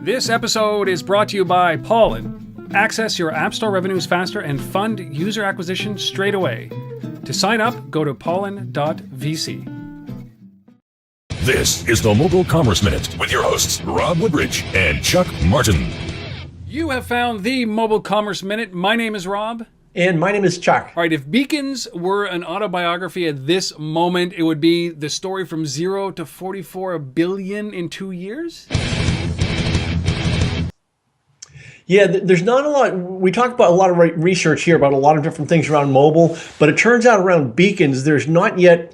This episode is brought to you by Pollen. Access your App Store revenues faster and fund user acquisition straight away. To sign up, go to pollen.vc. This is the Mobile Commerce Minute with your hosts, Rob Woodbridge and Chuck Martin. You have found the Mobile Commerce Minute. My name is Rob. And my name is Chuck. All right, if Beacons were an autobiography at this moment, it would be the story from 0 to 44 billion in 2 years? Yeah, there's not a lot. We talk about a lot of research here about a lot of different things around mobile, but it turns out around beacons, there's not yet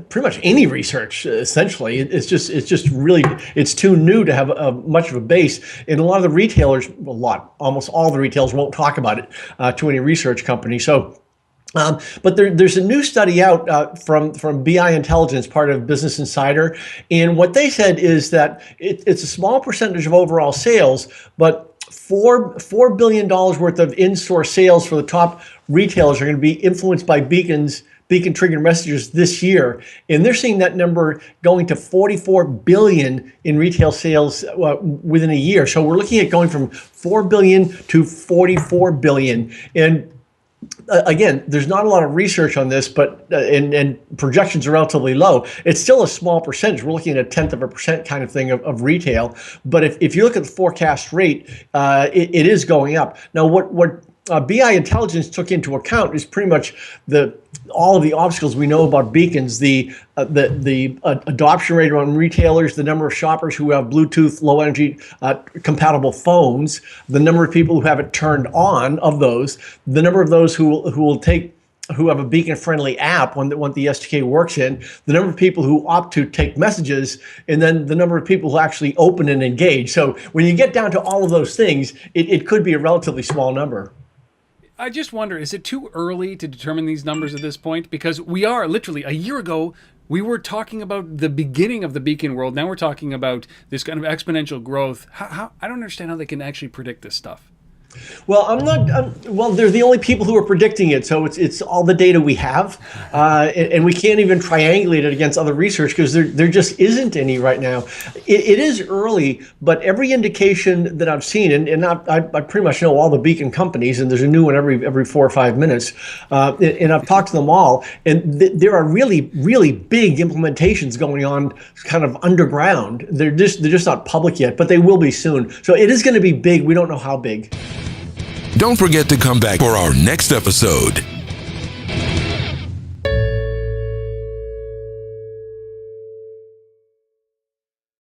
pretty much any research. Essentially, it's just really too new to have much of a base. And a lot of the retailers, almost all the retailers won't talk about it to any research company. So. But there's a new study out from BI Intelligence, part of Business Insider, and what they said is that it's a small percentage of overall sales, but $4 billion worth of in-store sales for the top retailers are going to be influenced by beacon triggered messages this year, and they're seeing that number going to 44 billion in retail sales within a year. So we're looking at going from 4 billion to 44 billion, and again, there's not a lot of research on this, but and projections are relatively low. It's still a small percentage. We're looking at 0.1% kind of thing of retail. But if you look at the forecast rate, it is going up. Now, what BI Intelligence took into account is pretty much all of the obstacles we know about beacons, the adoption rate around retailers, the number of shoppers who have Bluetooth low energy compatible phones, the number of people who have it turned on of those, the number of those who have a beacon-friendly app, one that the SDK works in, the number of people who opt to take messages, and then the number of people who actually open and engage. So when you get down to all of those things, it could be a relatively small number. I just wonder, is it too early to determine these numbers at this point? Because we are literally, a year ago, we were talking about the beginning of the beacon world. Now we're talking about this kind of exponential growth. I don't understand how they can actually predict this stuff. Well, they're the only people who are predicting it, so it's all the data we have, and we can't even triangulate it against other research because there just isn't any right now. It is early, but every indication that I've seen, and I pretty much know all the beacon companies, and there's a new one every 4 or 5 minutes, and I've talked to them all, and there are really, really big implementations going on, kind of underground. They're just not public yet, but they will be soon. So it is going to be big. We don't know how big. Don't forget to come back for our next episode.